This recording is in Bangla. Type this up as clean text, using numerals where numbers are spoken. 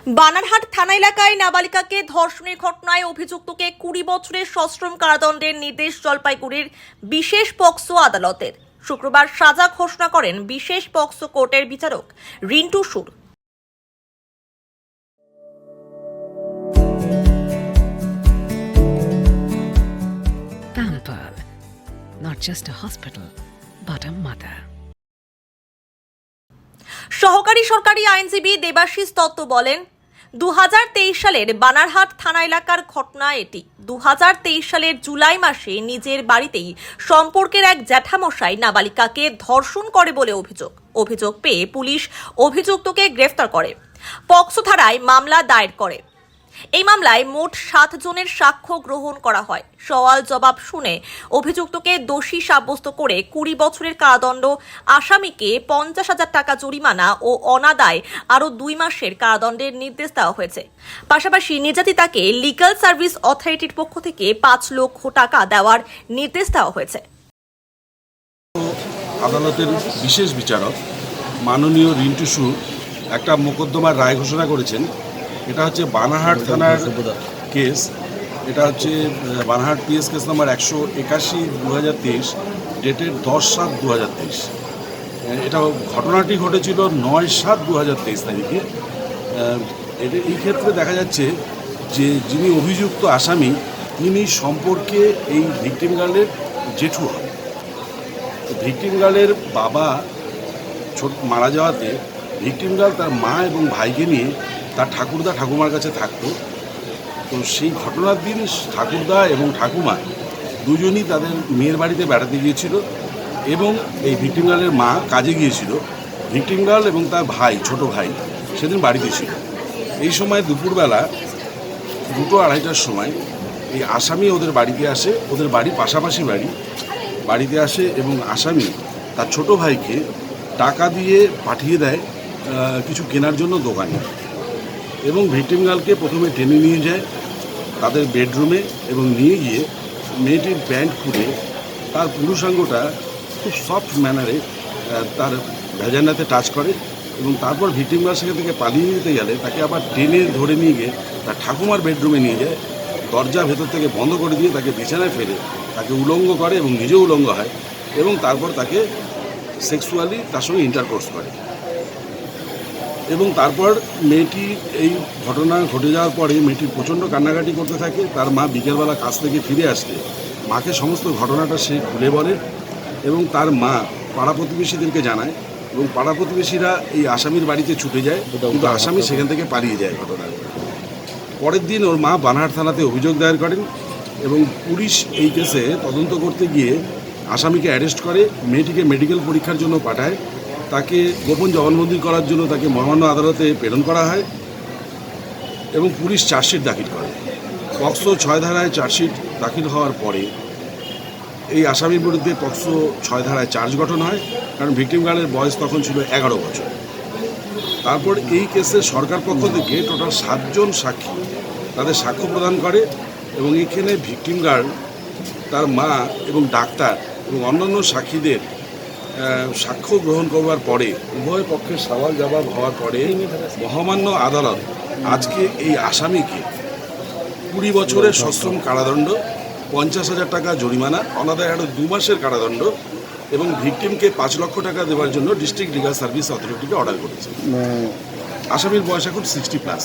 বানারহাট থানা এলাকায় নাবালিকাকে ধর্ষণের ঘটনায় অভিযুক্তকে 20 বছরের সশ্রম কারাদণ্ডের নির্দেশ জলপাইগুড়ির বিশেষ পক্সো আদালতের। শুক্রবার সাজা ঘোষণা করেন বিশেষ পক্সো কোর্টের বিচারক রিন্টু সুর। Pampered, not just a hospital, but a mother. সহকারী সরকারি আইনজীবী দেবাশিস দত্ত বলেন, 2023 সালের বানারহাট থানা এলাকার ঘটনা এটি। 2023 সালের জুলাই মাসে নিজের বাড়িতেই সম্পর্কের এক জ্যাঠামশাই নাবালিকাকে ধর্ষণ করে বলে অভিযোগ পেয়ে পুলিশ অভিযুক্তকে গ্রেফতার করে, পক্সো থানায় মামলা দায়ের করে। এই মামলায় মোট 7 জনের সাক্ষ্য গ্রহণ করা হয়। সওয়াল জবাব শুনে অভিযুক্তকে দোষী সাব্যস্ত করে 20 বছরের কারাদণ্ড, আসামিকে 50,000 টাকা জরিমানা ও অনাদায় আরও 2 মাসের কারাদণ্ডের নির্দেশ দেওয়া হয়েছে। পাশাপাশি নির্যাতিতাকে লিগ্যাল সার্ভিস অথরিটির পক্ষ থেকে 5 লক্ষ টাকা দেওয়ার নির্দেশ দেওয়া হয়েছে। আদালতের বিশেষ বিচারক মাননীয় রিন্টু সুর একটা মোকদ্দমার রায় ঘোষণা করেছেন। এটা হচ্ছে বানারহাট থানার কেস। এটা হচ্ছে Banarhat PS case number 181/2023, dated 10/7/2023। এটা ঘটনাটি ঘটেছিল 9/7/2023 তারিখে। এই ক্ষেত্রে দেখা যাচ্ছে যে যিনি অভিযুক্ত আসামি তিনি সম্পর্কে এই ভিকটিম গার্লের জেঠু হন। ভিকটিম গার্লের বাবা মারা যাওয়াতে ভিকটিম গার্ল তার মা এবং ভাইকে নিয়ে তার ঠাকুরদা ঠাকুমার কাছে থাকতো। তো সেই ঘটনার দিন ঠাকুরদা এবং ঠাকুমা দুজনই তাদের মেয়ের বাড়িতে বেড়াতে গিয়েছিল এবং এই ভিকটিম গার্লের মা কাজে গিয়েছিল। ভিকটিম গার্ল এবং তার ভাই, ছোট ভাই, সেদিন বাড়িতে ছিল। এই সময় দুপুরবেলা 2-2:30টার সময় এই আসামি ওদের বাড়িতে আসে। ওদের বাড়ি পাশাপাশি বাড়িতে আসে এবং আসামি তার ছোট ভাইকে টাকা দিয়ে পাঠিয়ে দেয় কিছু কেনার জন্য দোকানে, এবং ভিকটিম গার্লকে প্রথমে টেনে নিয়ে যায় তাদের বেডরুমে এবং নিয়ে গিয়ে মেয়েটির প্যান্ট খুলে তার পুরুষাঙ্গটা খুব সফট ম্যানারে তার ভ্যাজানাতে টাচ করে এবং তারপর ভিকটিম গার্ল সেখান থেকে পালিয়ে নিতে গেলে তাকে আবার টেনে ধরে নিয়ে গিয়ে তার ঠাকুমার বেডরুমে নিয়ে যায়। দরজা ভেতর থেকে বন্ধ করে দিয়ে তাকে বিছানায় ফেলে তাকে উলঙ্গ করে এবং নিজেও উলঙ্গ হয় এবং তারপর তাকে সেক্সুয়ালি তার সঙ্গে ইন্টারকোর্স করে। এবং তারপর মেয়েটি এই ঘটনা ঘটে যাওয়ার পরে মেয়েটি প্রচণ্ড কান্নাকাটি করতে থাকে। তার মা বিকেলবেলা কাজ থেকে ফিরে আসলে মাকে সমস্ত ঘটনাটা সে খুলে বলে এবং তার মা পাড়া প্রতিবেশীদেরকে জানায় এবং পাড়া প্রতিবেশীরা এই আসামির বাড়িতে ছুটে যায়, কিন্তু আসামি সেখান থেকে পালিয়ে যায়। ঘটনার পরের দিন ওর মা বানারহাট থানাতে অভিযোগ দায়ের করেন এবং পুলিশ এই কেসে তদন্ত করতে গিয়ে আসামিকে অ্যারেস্ট করে, মেয়েটিকে মেডিকেল পরীক্ষার জন্য পাঠায়, তাকে গোপন জবানবন্দি করার জন্য তাকে মহামান্য আদালতে প্রেরণ করা হয় এবং পুলিশ চার্জশিট দাখিল করে। পক্সো 6 ধারায় চার্জশিট দাখিল হওয়ার পরে এই আসামির বিরুদ্ধে পক্সো 6 ধারায় চার্জ গঠন হয়, কারণ ভিকটিম গার্লের বয়স তখন ছিল 11 বছর। তারপর এই কেসে সরকার পক্ষ থেকে টোটাল 7 জন সাক্ষী তাদের সাক্ষ্য প্রদান করে এবং এখানে ভিকটিম গার্ল, তার মা এবং ডাক্তার এবং অন্যান্য সাক্ষীদের সাক্ষ্য গ্রহণ করবার পরে উভয় পক্ষের সওয়াল জবাব হওয়ার পরে মহামান্য আদালত আজকে এই আসামিকে 20 বছরের সশ্রম কারাদণ্ড, 50,000 টাকা জরিমানা, অনাদায় আরও 2 মাসের কারাদণ্ড এবং ভিকটিমকে 5 লক্ষ টাকা দেওয়ার জন্য ডিস্ট্রিক্ট লিগ্যাল সার্ভিস অথরিটিকে অর্ডার করেছে। আসামির বয়স এখন 60+।